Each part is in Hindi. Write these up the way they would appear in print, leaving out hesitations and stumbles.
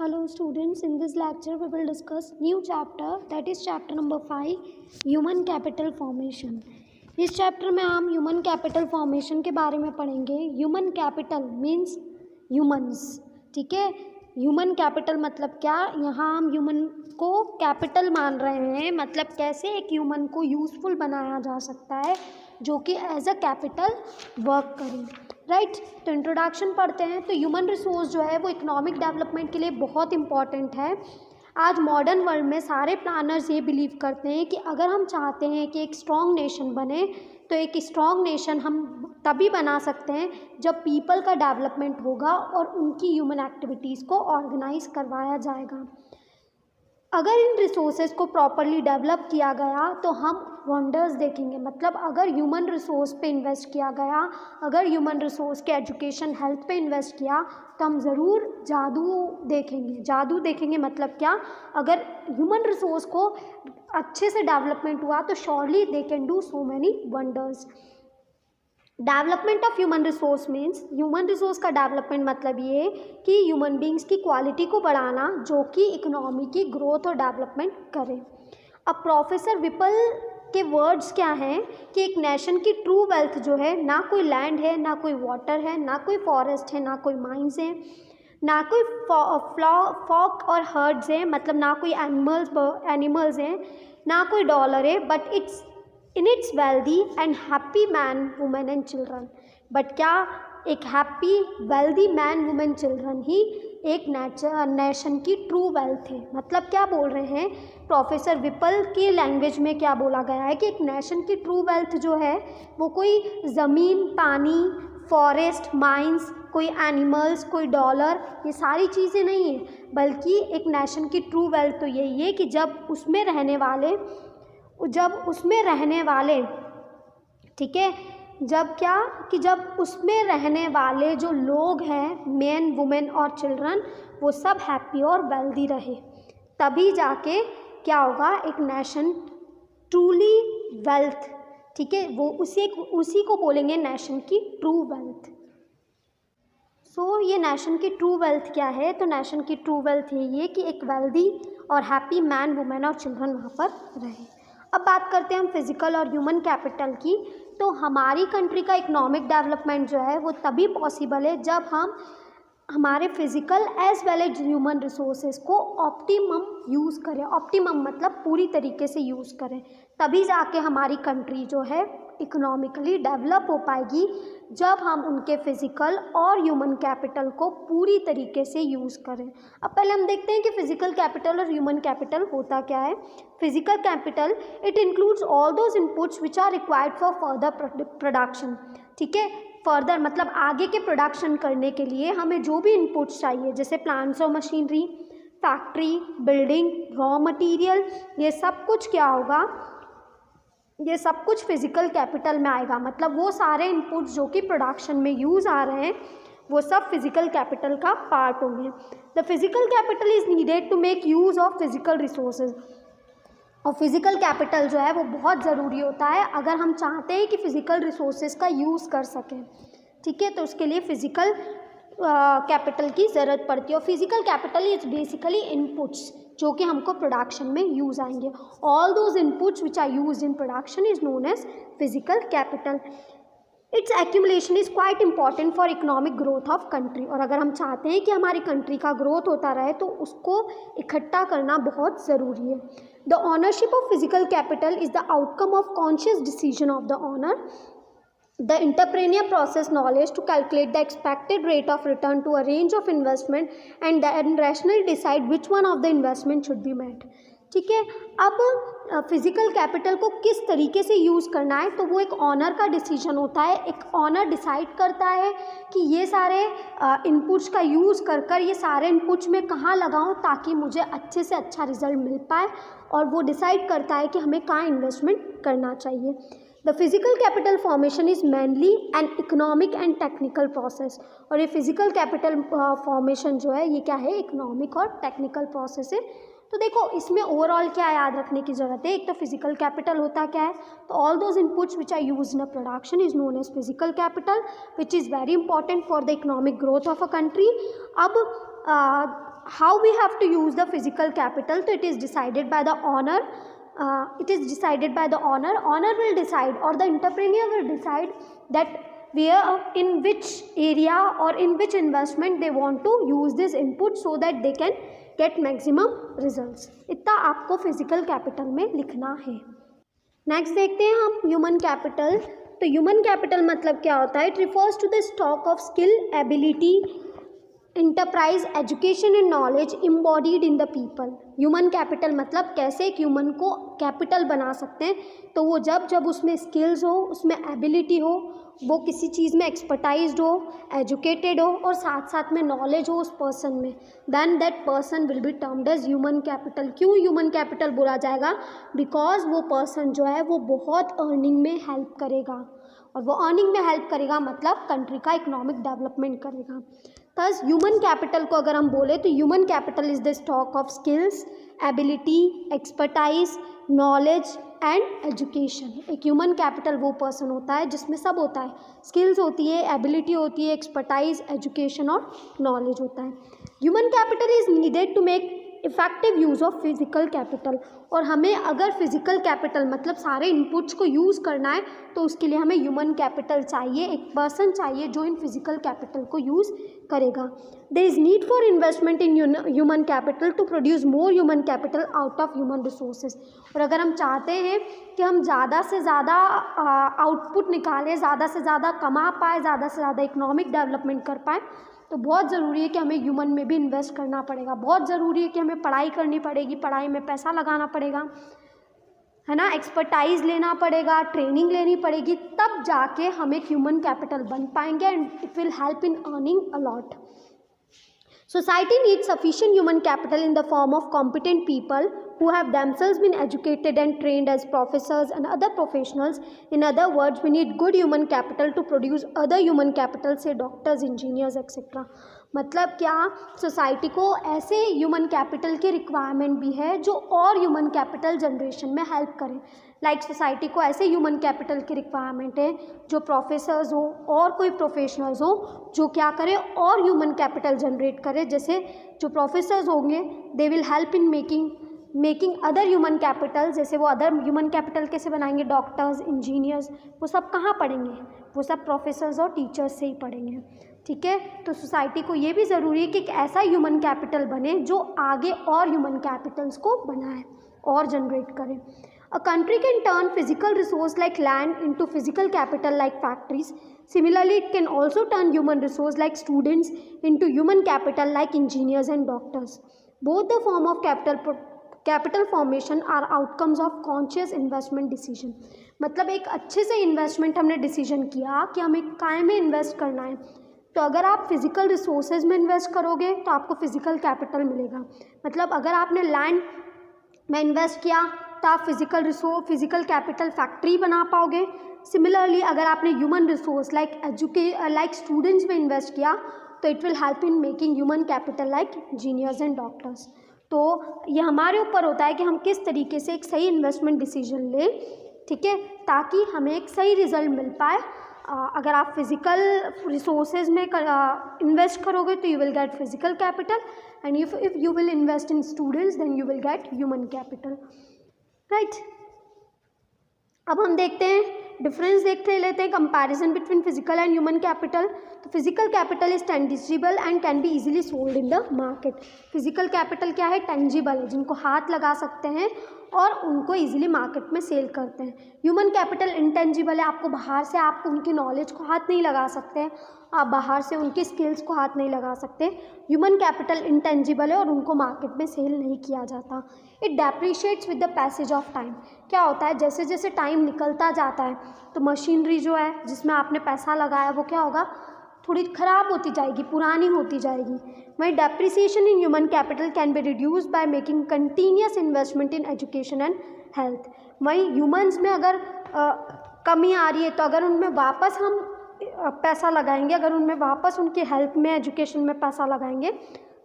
Hello students, in this lecture we will discuss new chapter, that is chapter number 5, human capital formation. इस चैप्टर में हम ह्यूमन कैपिटल फॉर्मेशन के बारे में पढ़ेंगे. Human capital means humans. ठीक है, ह्यूमन कैपिटल मतलब क्या, यहाँ हम ह्यूमन को कैपिटल मान रहे हैं, मतलब कैसे एक ह्यूमन को यूज़फुल बनाया जा सकता है जो कि एज अ कैपिटल वर्क करे. राइट, तो इंट्रोडक्शन पढ़ते हैं. तो ह्यूमन रिसोर्स जो है वो इकोनॉमिक डेवलपमेंट के लिए बहुत इंपॉर्टेंट है. आज मॉडर्न वर्ल्ड में सारे प्लानर्स ये बिलीव करते हैं कि अगर हम चाहते हैं कि एक स्ट्रॉन्ग नेशन बने तो एक स्ट्रॉन्ग नेशन हम तभी बना सकते हैं जब पीपल का डेवलपमेंट होगा और उनकी ह्यूमन एक्टिविटीज़ को ऑर्गेनाइज करवाया जाएगा. अगर इन रिसोर्सेज को प्रॉपरली डेवलप किया गया तो हम वंडर्स देखेंगे. मतलब अगर ह्यूमन रिसोर्स पे इन्वेस्ट किया गया, अगर ह्यूमन रिसोर्स के एजुकेशन हेल्थ पे इन्वेस्ट किया तो हम ज़रूर जादू देखेंगे. जादू देखेंगे मतलब क्या, अगर ह्यूमन रिसोर्स को अच्छे से डेवलपमेंट हुआ तो surely they can do so many wonders. Development of human resource means, human resource का डेवलपमेंट मतलब ये कि ह्यूमन बींग्स की क्वालिटी को बढ़ाना जो कि इकोनॉमी की ग्रोथ और डेवलपमेंट करे. अब प्रोफेसर विपल के वर्ड्स क्या हैं कि एक नेशन की ट्रू वेल्थ जो है, ना कोई लैंड है, ना कोई वाटर है, ना कोई फॉरेस्ट है, ना कोई माइंस है, ना कोई फॉक और हर्ड्स है, मतलब ना कोई एनिमल्स हैं, ना कोई डॉलर है, but it's in its wealthy and happy man women and children. But क्या, एक happy wealthy man women children ही एक नेशन की ट्रू वेल्थ है. मतलब क्या बोल रहे हैं प्रोफेसर विपल की लैंग्वेज में, क्या बोला गया है कि एक नेशन की ट्रू वेल्थ जो है वो कोई ज़मीन, पानी, फॉरेस्ट, माइंस, कोई एनिमल्स, कोई डॉलर, ये सारी चीज़ें नहीं है, बल्कि एक नेशन की ट्रू वेल्थ तो यही है कि जब उसमें रहने वाले ठीक है, जब क्या कि जब उसमें रहने वाले जो लोग हैं, मेन, वुमेन और चिल्ड्रन, वो सब हैप्पी और वेल्दी रहे, तभी जाके क्या होगा, एक नेशन ट्रूली वेल्थ. ठीक है, वो उसी को बोलेंगे नेशन की ट्रू वेल्थ. सो ये नेशन की ट्रू वेल्थ क्या है, तो नेशन की ट्रू वेल्थ ये कि एक वेल्दी और हैप्पी मैन, वुमेन और चिल्ड्रन वहाँ पर रहे. अब बात करते हैं हम फिज़िकल और ह्यूमन कैपिटल की. तो हमारी कंट्री का इकोनॉमिक डेवलपमेंट जो है वो तभी पॉसिबल है जब हम हमारे physical as well as human resources को ऑप्टिमम यूज़ करें. ऑप्टिमम मतलब पूरी तरीके से यूज़ करें, तभी जाके हमारी कंट्री जो है इकोनॉमिकली डेवलप हो पाएगी, जब हम उनके फिज़िकल और ह्यूमन कैपिटल को पूरी तरीके से यूज़ करें. अब पहले हम देखते हैं कि फिज़िकल कैपिटल और ह्यूमन कैपिटल होता क्या है. Physical capital, it includes all those inputs which are required for further production. ठीक है, फर्दर मतलब आगे के प्रोडक्शन करने के लिए हमें जो भी इनपुट्स चाहिए, जैसे प्लांट्स और machinery, factory, building, raw material, ये सब कुछ क्या होगा, ये सब कुछ फिज़िकल कैपिटल में आएगा. मतलब वो सारे इनपुट्स जो कि प्रोडक्शन में यूज़ आ रहे हैं वो सब फिज़िकल कैपिटल का पार्ट होंगे. The physical capital is needed to make use of physical resources. और फिज़िकल कैपिटल जो है वो बहुत ज़रूरी होता है अगर हम चाहते हैं कि फ़िज़िकल रिसोर्सेज का यूज़ कर सकें. ठीक है, तो उसके लिए फ़िज़िकल कैपिटल की ज़रूरत पड़ती है. और physical capital is basically inputs जो कि हमको प्रोडक्शन में यूज़ आएंगे. All those inputs which are used in production is known as physical capital. Its accumulation is quite important for economic growth of country. और अगर हम चाहते हैं कि हमारी कंट्री का ग्रोथ होता रहे तो उसको इकट्ठा करना बहुत ज़रूरी है. The ownership of physical capital is the outcome of conscious decision of the owner. The entrepreneur process knowledge to calculate the expected rate of return to a range of investment and then rationally decide which one of the investment should be made. ठीक है, अब फिज़िकल कैपिटल को किस तरीके से यूज़ करना है तो वो एक ऑनर का डिसीजन होता है. एक ऑनर डिसाइड करता है कि ये सारे इनपुट्स का यूज़ कर ये सारे इनपुट्स में कहाँ लगाऊं ताकि मुझे अच्छे से अच्छा रिजल्ट मिल पाए, और वो डिसाइड करता है कि हमें कहाँ इन्वेस्टमेंट करना चाहिए. The physical capital formation is mainly an economic and technical process. और ये फिज़िकल कैपिटल फॉर्मेशन जो है ये क्या है, इकोनॉमिक और टेक्निकल प्रोसेस है. तो देखो इसमें ओवरऑल क्या याद रखने की ज़रूरत है. एक तो फिजिकल कैपिटल होता क्या है, तो all those inputs which are used in a production is known as physical capital which is very important for the economic growth of a country. अब how we have to use the physical capital, so it is decided by the owner. Owner will decide, or the entrepreneur will decide that where, in which area or in which investment they want to use this input so that they can get maximum results. इतना आपको फिजिकल कैपिटल में लिखना है. नेक्स्ट देखते हैं हम ह्यूमन कैपिटल. तो ह्यूमन कैपिटल मतलब क्या होता है? It refers to the stock of skill, ability, enterprise, education and knowledge embodied in the people. Human capital मतलब कैसे एक ह्यूमन को कैपिटल बना सकते हैं. तो वो जब उसमें स्किल्स हो, उसमें एबिलिटी हो, वो किसी चीज़ में एक्सपर्टाइज्ड हो, एजुकेटेड हो और साथ साथ में नॉलेज हो उस पर्सन में, then that person will be termed as human capital. क्यों ह्यूमन कैपिटल बोला जाएगा? बिकॉज वो पर्सन जो है वो बहुत अर्निंग में हेल्प करेगा, और वो अर्निंग में हेल्प करेगा मतलब कंट्री का इकोनॉमिक डेवलपमेंट करेगा. थस ह्यूमन कैपिटल को अगर हम बोले तो human capital is the stock of skills, ability, expertise, knowledge and education. एक ह्यूमन कैपिटल वो पर्सन होता है जिसमें सब होता है, स्किल्स होती है, एबिलिटी होती है, एक्सपर्टाइज, एजुकेशन और नॉलेज होता है. Human capital is needed to make effective use of physical capital. और हमें अगर फिजिकल कैपिटल मतलब सारे इनपुट्स को यूज़ करना है तो उसके लिए हमें ह्यूमन कैपिटल चाहिए, एक पर्सन चाहिए जो इन फिजिकल कैपिटल को यूज़ करेगा. There is need for investment in human capital to produce more human capital out of human resources. और अगर हम चाहते हैं कि हम ज़्यादा से ज़्यादा आउटपुट निकालें, ज़्यादा से ज़्यादा कमा पाए, ज़्यादा से ज़्यादा इकोनॉमिक डेवलपमेंट कर पाए, तो बहुत ज़रूरी है कि हमें ह्यूमन में भी इन्वेस्ट करना पड़ेगा. बहुत ज़रूरी है कि हमें पढ़ाई करनी पड़ेगी, पढ़ाई में पैसा लगाना पड़ेगा, है ना, एक्सपर्टाइज लेना पड़ेगा, ट्रेनिंग लेनी पड़ेगी, तब जाके हम एक ह्यूमन कैपिटल बन पाएंगे and it will help in earning a lot. Society needs sufficient human capital in the form of competent people who have themselves been educated and trained as professors and other professionals. In other words, we need good human capital to produce other human capital, say doctors, engineers, etc. मतलब क्या, सोसाइटी को ऐसे ह्यूमन कैपिटल की रिक्वायरमेंट भी है जो और ह्यूमन कैपिटल जनरेशन में हेल्प करें. लाइक सोसाइटी को ऐसे ह्यूमन कैपिटल की रिक्वायरमेंट है जो प्रोफेसर्स हो और कोई प्रोफेशनल्स हो जो क्या करें और ह्यूमन कैपिटल जनरेट करें. जैसे जो प्रोफेसर्स होंगे they will help in making other human capital. जैसे वो अदर ह्यूमन कैपिटल कैसे बनाएंगे? डॉक्टर्स, इंजीनियर्स, वो सब कहाँ पढ़ेंगे? वो सब प्रोफेसर्स और टीचर्स से ही पढ़ेंगे. ठीक है, तो सोसाइटी को ये भी ज़रूरी है कि एक ऐसा ह्यूमन कैपिटल बने जो आगे और ह्यूमन कैपिटल्स को बनाए और जनरेट करे. A country can turn physical resource like land into physical capital like factories. Similarly, it can also turn human resource like students into human capital like engineers and doctors. Both the form of capital formation are outcomes of conscious investment decision. मतलब एक अच्छे से इन्वेस्टमेंट हमने डिसीजन किया कि हमें काय में इन्वेस्ट करना है. तो अगर आप फिज़िकल रिसोर्सेज में इन्वेस्ट करोगे तो आपको फिज़िकल कैपिटल मिलेगा. मतलब अगर आपने लैंड में इन्वेस्ट किया तो आप फिज़िकल कैपिटल फैक्ट्री बना पाओगे. सिमिलरली अगर आपने ह्यूमन रिसोर्स लाइक स्टूडेंट्स में इन्वेस्ट किया तो it will help in making human capital like engineers and doctors. तो ये हमारे ऊपर होता है कि हम किस तरीके से एक सही इन्वेस्टमेंट डिसीजन लें, ठीक है, ताकि हमें एक सही रिजल्ट मिल पाए. अगर आप फिज़िकल रिसोर्सेज में इन्वेस्ट करोगे तो you will get physical capital, and if you will invest in students then you will get human capital. Right, अब हम देखते हैं डिफरेंस देखते लेते हैं comparison between physical and human capital. तो physical capital is tangible and can be easily sold in the market. Physical capital क्या है? टेंजिबल है, जिनको हाथ लगा सकते हैं और उनको इजीली मार्केट में सेल करते हैं. ह्यूमन कैपिटल इंटेंजिबल है, आपको बाहर से आप उनकी नॉलेज को हाथ नहीं लगा सकते, आप बाहर से उनकी स्किल्स को हाथ नहीं लगा सकते. ह्यूमन कैपिटल इंटेंजिबल है और उनको मार्केट में सेल नहीं किया जाता. It depreciates with the passage of time. क्या होता है, जैसे जैसे टाइम निकलता जाता है तो मशीनरी जो है जिसमें आपने पैसा लगाया वो क्या होगा, थोड़ी ख़राब होती जाएगी, पुरानी होती जाएगी. वहीं depreciation in human capital can be reduced by making continuous investment in education and health. वहीं ह्यूमन्स में अगर कमी आ रही है तो अगर उनमें वापस हम पैसा लगाएंगे, अगर उनमें वापस उनकी हेल्थ में, एजुकेशन में पैसा लगाएंगे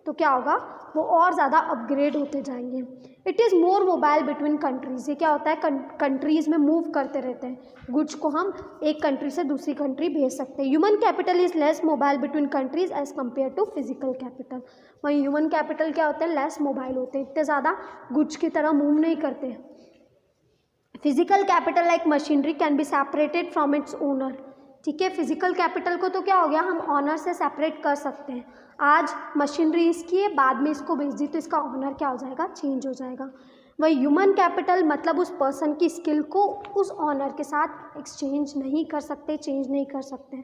तो क्या होगा, वो और ज़्यादा अपग्रेड होते जाएंगे। It is more mobile between countries, ये क्या होता है, कंट्रीज़ में मूव करते रहते हैं, गुड्स को हम एक कंट्री से दूसरी कंट्री भेज सकते हैं। Human capital is less mobile between countries as compare to physical capital. वहीं ह्यूमन कैपिटल क्या होता है, लेस मोबाइल होते हैं, इतने ज़्यादा गुड्स की तरह मूव नहीं करते। Physical capital like machinery can be separated from its owner, ठीक है। फिजिकल कैपिटल को तो क्या हो गया, हम ऑनर से सेपरेट कर सकते हैं। आज मशीनरी इसकी है, बाद में इसको बेच दी तो इसका ऑनर क्या हो जाएगा, चेंज हो जाएगा। वही ह्यूमन कैपिटल मतलब उस पर्सन की स्किल को उस ऑनर के साथ एक्सचेंज नहीं कर सकते, चेंज नहीं कर सकते।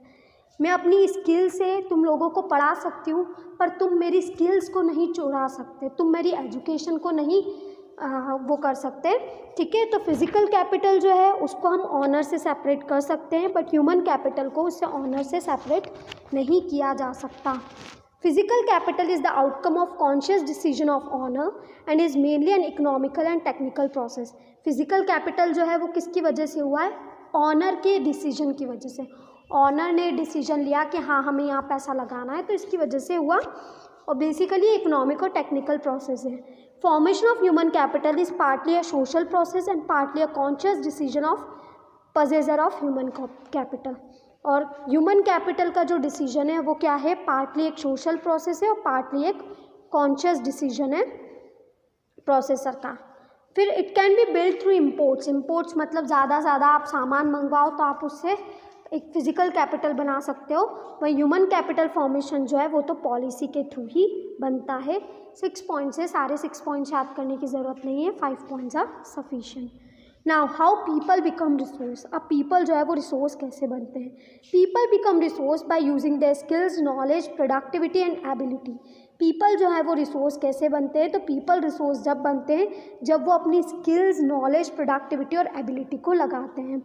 मैं अपनी स्किल से तुम लोगों को पढ़ा सकती हूँ, पर तुम मेरी स्किल्स को नहीं चुरा सकते, तुम मेरी एजुकेशन को नहीं वो कर सकते, ठीक है। तो फिजिकल कैपिटल जो है उसको हम ऑनर से सेपरेट कर सकते हैं, बट ह्यूमन कैपिटल को उससे ऑनर से सेपरेट नहीं किया जा सकता। Physical capital is the outcome of conscious decision of owner and is mainly an economical and technical process. Physical capital जो है वो किसकी वजह से हुआ है, ऑनर के डिसीजन की वजह से। ऑनर ने डिसीजन लिया कि हाँ हमें यहाँ पैसा लगाना है, तो इसकी वजह से हुआ, और बेसिकली इकोनॉमिक और टेक्निकल प्रोसेस है। Formation of human capital is partly a social process and partly a conscious decision of possessor of human capital. और ह्यूमन कैपिटल का जो डिसीजन है वो क्या है, पार्टली एक सोशल प्रोसेस है और पार्टली एक कॉन्शियस डिसीजन है प्रोसेसर का। फिर it can be build through imports, imports मतलब ज़्यादा से ज़्यादा आप सामान मंगवाओ तो आप उससे एक फिजिकल कैपिटल बना सकते हो। वही ह्यूमन कैपिटल फॉर्मेशन जो है वो तो पॉलिसी के थ्रू ही बनता है। 6 पॉइंट्स है, सारे 6 पॉइंट्स याद करने की ज़रूरत नहीं है, 5 points are sufficient. Now how people become resource, अब पीपल जो है वो रिसोर्स कैसे बनते हैं। People become resource by using their skills, knowledge, productivity and ability. People जो है वो रिसोर्स कैसे बनते हैं, तो पीपल रिसोर्स जब बनते हैं जब वो अपनी स्किल्स, नॉलेज, प्रोडक्टिविटी और एबिलिटी को लगाते हैं।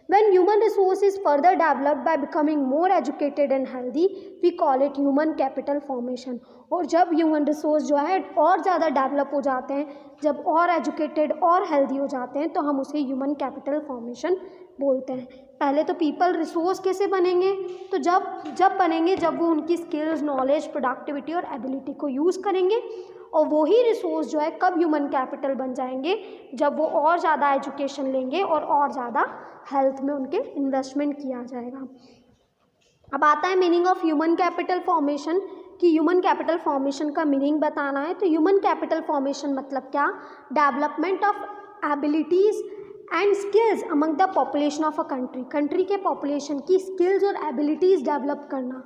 When human resource is further developed by becoming more educated and healthy, we call it human capital formation। और जब ह्यूमन रिसोर्स जो है और ज़्यादा डेवलप हो जाते हैं, जब और एजुकेटेड और हेल्दी हो जाते हैं, तो हम उसे ह्यूमन कैपिटल फॉर्मेशन बोलते हैं। पहले तो पीपल रिसोर्स कैसे बनेंगे, तो जब बनेंगे जब वो उनकी स्किल्स, नॉलेज, प्रोडक्टिविटी और एबिलिटी को यूज़ करेंगे। और वही रिसोर्स जो है कब ह्यूमन कैपिटल बन जाएंगे, जब वो और ज़्यादा एजुकेशन लेंगे और ज़्यादा हेल्थ में उनके इन्वेस्टमेंट किया जाएगा। अब आता है meaning of human capital formation, कि ह्यूमन कैपिटल फॉर्मेशन का मीनिंग बताना है। तो ह्यूमन कैपिटल फॉर्मेशन मतलब क्या, development of abilities and skills among the population of a country, country के पॉपुलेशन की स्किल्स और एबिलिटीज़ डेवलप करना,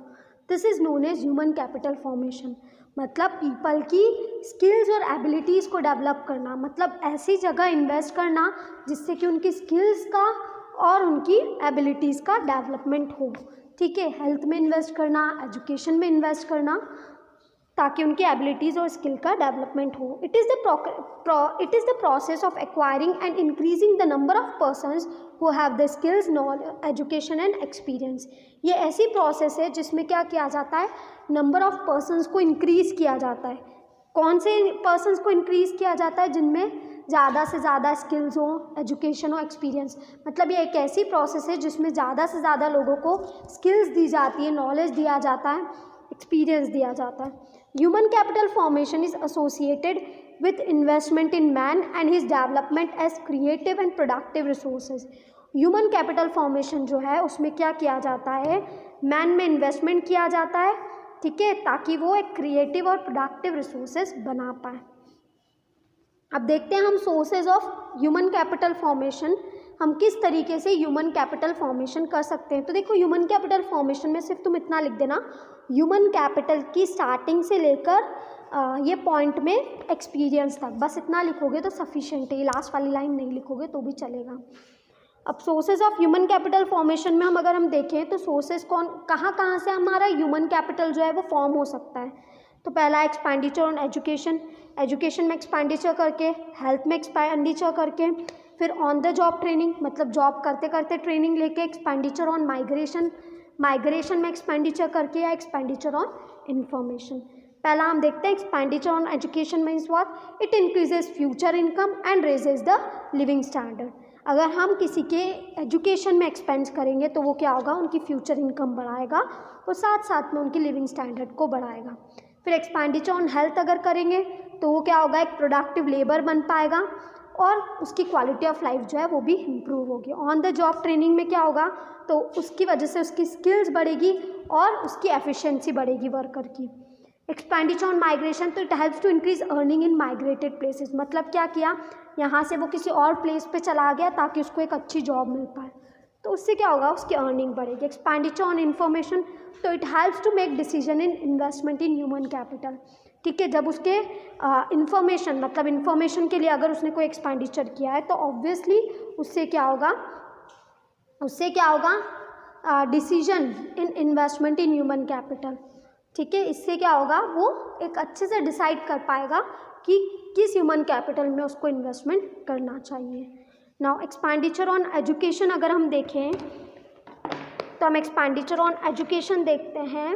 this is known as human capital formation. मतलब पीपल की स्किल्स और एबिलिटीज़ को डेवलप करना, मतलब ऐसी जगह इन्वेस्ट करना जिससे कि उनकी स्किल्स का और उनकी एबिलिटीज़ का डेवलपमेंट हो, ठीक है। हेल्थ में इन्वेस्ट करना, एजुकेशन में इन्वेस्ट करना, ताकि उनकी एबिलिटीज़ और स्किल का डेवलपमेंट हो। It is the process of acquiring and increasing the number of persons who have the skills, knowledge, education and experience. ये ऐसी प्रोसेस है जिसमें क्या किया जाता है, नंबर ऑफ पर्सनस को इंक्रीज़ किया जाता है। कौन से पर्सनस को इंक्रीज़ किया जाता है, जिनमें ज़्यादा से ज़्यादा स्किल्स हो, एजुकेशन हो, एक्सपीरियंस। मतलब ये एक ऐसी प्रोसेस है जिसमें ज़्यादा से ज़्यादा लोगों को स्किल्स दी जाती है, नॉलेज दिया जाता है, एक्सपीरियंस दिया जाता है। Human capital formation is associated with investment in man and his development as creative and productive resources। Human capital formation जो है उसमें क्या किया जाता है, मैन में इन्वेस्टमेंट किया जाता है, ठीक है, ताकि वो एक क्रिएटिव और प्रोडक्टिव रिसोर्सेज बना पाए। अब देखते हैं हम sources of human capital formation, हम किस तरीके से ह्यूमन कैपिटल फॉर्मेशन कर सकते हैं। तो देखो ह्यूमन कैपिटल फॉर्मेशन में सिर्फ तुम इतना लिख देना, ह्यूमन कैपिटल की स्टार्टिंग से लेकर ये पॉइंट में एक्सपीरियंस तक, बस इतना लिखोगे तो सफिशिएंट है, लास्ट वाली लाइन नहीं लिखोगे तो भी चलेगा। अब sources of human capital formation में अगर हम देखें तो सोर्सेज कहाँ से हमारा ह्यूमन कैपिटल जो है वो फॉर्म हो सकता है। तो पहला एक्सपेंडिचर ऑन एजुकेशन, एजुकेशन में एक्सपेंडिचर करके, हेल्थ में एक्सपेंडिचर करके, फिर ऑन द जॉब ट्रेनिंग, मतलब जॉब करते करते ट्रेनिंग लेके, एक्सपेंडिचर ऑन माइग्रेशन, माइग्रेशन में एक्सपेंडिचर करके, या एक्सपेंडिचर ऑन इंफॉर्मेशन। पहला हम देखते हैं expenditure on education means what, it increases future income and raises the living standard. अगर हम किसी के एजुकेशन में एक्सपेंड करेंगे तो वो क्या होगा, उनकी फ्यूचर इनकम बढ़ाएगा और साथ साथ में उनकी लिविंग स्टैंडर्ड को बढ़ाएगा। फिर एक्सपेंडिचर ऑन हेल्थ अगर करेंगे तो वो क्या होगा, एक प्रोडक्टिव लेबर बन पाएगा और उसकी क्वालिटी ऑफ लाइफ जो है वो भी इम्प्रूव होगी। ऑन द जॉब ट्रेनिंग में क्या होगा, तो उसकी वजह से उसकी स्किल्स बढ़ेगी और उसकी एफिशिएंसी बढ़ेगी वर्कर की। एक्सपेंडिचर ऑन माइग्रेशन, तो it helps to increase earning in migrated places, मतलब क्या किया, यहाँ से वो किसी और प्लेस पे चला गया ताकि उसको एक अच्छी जॉब मिल पाए, तो उससे क्या होगा, उसकी अर्निंग बढ़ेगी। एक्सपेंडिचर ऑन इन्फॉर्मेशन, तो it helps to make decision in investment in human capital, ठीक है। जब उसके इन्फॉर्मेशन, मतलब इन्फॉर्मेशन के लिए अगर उसने कोई एक्सपेंडिचर किया है तो ऑब्वियसली उससे क्या होगा, decision in investment in human capital, ठीक है। इससे क्या होगा, वो एक अच्छे से डिसाइड कर पाएगा कि किस ह्यूमन कैपिटल में उसको इन्वेस्टमेंट करना चाहिए। नाउ एक्सपेंडिचर ऑन एजुकेशन अगर हम देखें तो हम एक्सपेंडिचर ऑन एजुकेशन देखते हैं,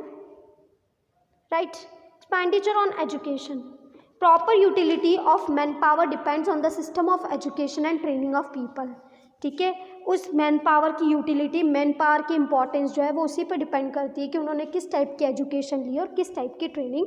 right. Expenditure on education, proper utility of man power depends on the system of education and training of people, ठीक है। उस मैन पावर की यूटिलिटी, मैन पावर की इंपॉर्टेंस जो है वो उसी पर डिपेंड करती है कि उन्होंने किस टाइप की एजुकेशन ली है और किस टाइप की ट्रेनिंग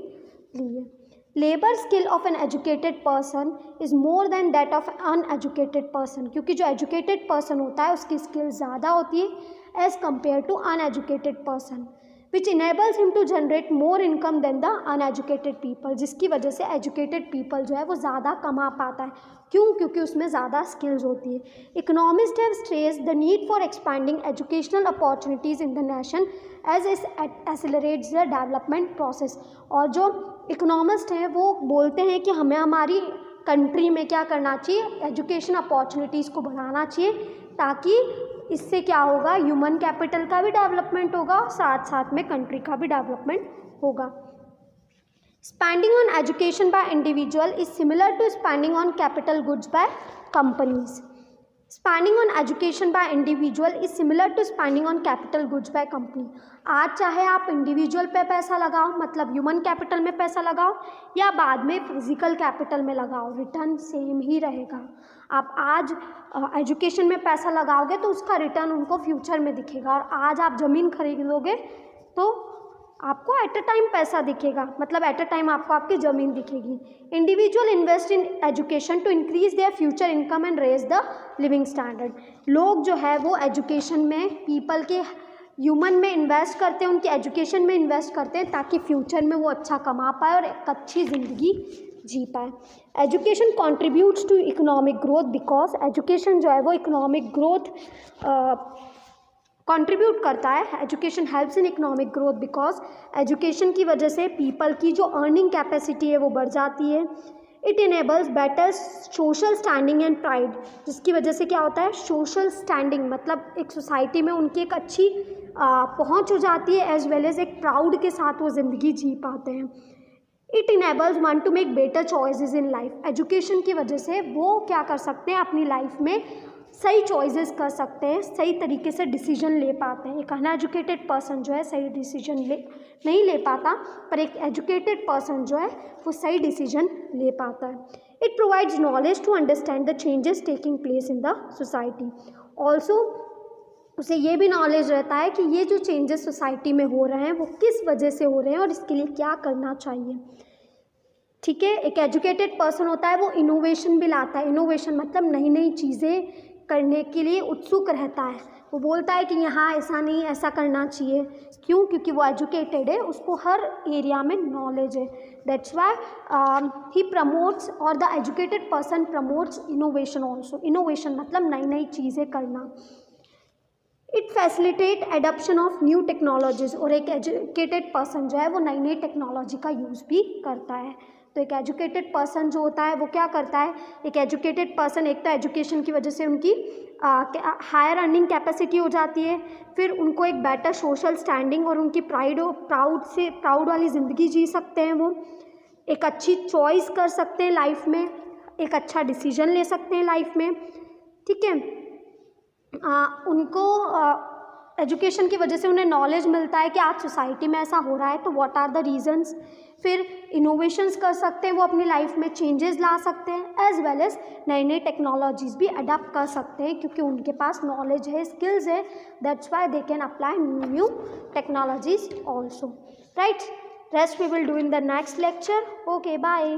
ली है। Labour skill of an educated person is more than that of uneducated person, क्योंकि जो एजुकेटेड पर्सन होता है उसकी स्किल ज़्यादा होती है as compare to uneducated person, which enables him to generate more income than the uneducated people, जिसकी वजह से एजुकेटेड पीपल जो है वो ज़्यादा कमा पाता है। क्यों? क्योंकि उसमें ज़्यादा स्किल्स होती है। Economist have stressed the need for expanding educational opportunities in the nation as it accelerates the development process, और जो इकोनॉमिस्ट हैं वो बोलते हैं कि हमें हमारी कंट्री में क्या करना चाहिए, एजुकेशन अपॉर्चुनिटीज़ को बढ़ाना चाहिए, ताकि इससे क्या होगा, ह्यूमन कैपिटल का भी डेवलपमेंट होगा और साथ साथ में कंट्री का भी डेवलपमेंट होगा। Spending on education by individual is similar to spending on capital goods by companies. Spending on education by individual is similar to spending on capital goods by company. आज चाहे आप इंडिविजुअल पे पैसा लगाओ, मतलब ह्यूमन कैपिटल में पैसा लगाओ, या बाद में फिजिकल कैपिटल में लगाओ, रिटर्न सेम ही रहेगा। आप आज एजुकेशन में पैसा लगाओगे तो उसका रिटर्न उनको फ्यूचर में दिखेगा, और आज आप ज़मीन खरीदोगे तो आपको एट अ टाइम पैसा दिखेगा, मतलब एट अ टाइम आपको आपकी ज़मीन दिखेगी। Individual invest in education to increase their future income and raise the living standard. लोग जो है वो एजुकेशन में, पीपल के ह्यूमन में इन्वेस्ट करते हैं, उनकी एजुकेशन में इन्वेस्ट करते हैं ताकि फ्यूचर में वो अच्छा कमा पाए और एक अच्छी ज़िंदगी जी पाए। Education contributes to economic growth, because education जो है वो इकोनॉमिक ग्रोथ कंट्रीब्यूट करता है। Education helps in economic growth because education की वजह से पीपल की जो अर्निंग कैपेसिटी है वो बढ़ जाती है। It enables better social standing and pride, जिसकी वजह से क्या होता है, सोशल स्टैंडिंग, मतलब एक सोसाइटी में उनकी एक अच्छी पहुंच हो जाती है, एज वेल एज एक प्राउड के साथ वो ज़िंदगी जी पाते हैं। It enables one two make better choices in life. Education की वजह से वो क्या कर सकते हैं, अपनी लाइफ में सही चॉइसेस कर सकते हैं, सही तरीके से डिसीजन ले पाते हैं। एक अनएजुकेटेड पर्सन जो है सही डिसीजन नहीं ले पाता, पर एक एजुकेटेड पर्सन जो है वो सही डिसीजन ले पाता है। It provides knowledge to understand the changes taking place in the society. Also उसे ये भी नॉलेज रहता है कि ये जो चेंजेस सोसाइटी में हो रहे हैं वो किस वजह से हो रहे हैं और इसके लिए क्या करना चाहिए, ठीक है। एक एजुकेटेड पर्सन होता है वो इनोवेशन भी लाता है। इनोवेशन मतलब नई नई चीज़ें करने के लिए उत्सुक रहता है। वो बोलता है कि यहाँ ऐसा नहीं, ऐसा करना चाहिए। क्यों? क्योंकि वो एजुकेटेड है, उसको हर एरिया में नॉलेज है। दैट्स वाई ही प्रमोट्स, और the educated person promotes innovation also. Innovation मतलब नई नई चीज़ें करना। It facilitate adoption of new technologies, और एक एजुकेटेड पर्सन जो है वो नई नई टेक्नोलॉजी का यूज़ भी करता है। तो एक एजुकेटेड पर्सन जो होता है वो क्या करता है, एक एजुकेटेड पर्सन एक तो एजुकेशन की वजह से उनकी हायर अर्निंग कैपेसिटी हो जाती है, फिर उनको एक बेटर सोशल स्टैंडिंग और उनकी प्राउड वाली ज़िंदगी जी सकते हैं। वो एक अच्छी चॉइस कर सकते हैं लाइफ में, एक अच्छा डिसीजन ले सकते हैं लाइफ में, ठीक है। उनको एजुकेशन की वजह से उन्हें नॉलेज मिलता है कि आज सोसाइटी में ऐसा हो रहा है तो व्हाट आर द रीजंस। फिर इनोवेशंस कर सकते हैं, वो अपनी लाइफ में चेंजेस ला सकते हैं, एज वेल एज नई नई टेक्नोलॉजीज़ भी अडॉप्ट कर सकते हैं क्योंकि उनके पास नॉलेज है, स्किल्स है। That's why they can apply new technologies also, right. Rest we will do in the next lecture. Okay, bye.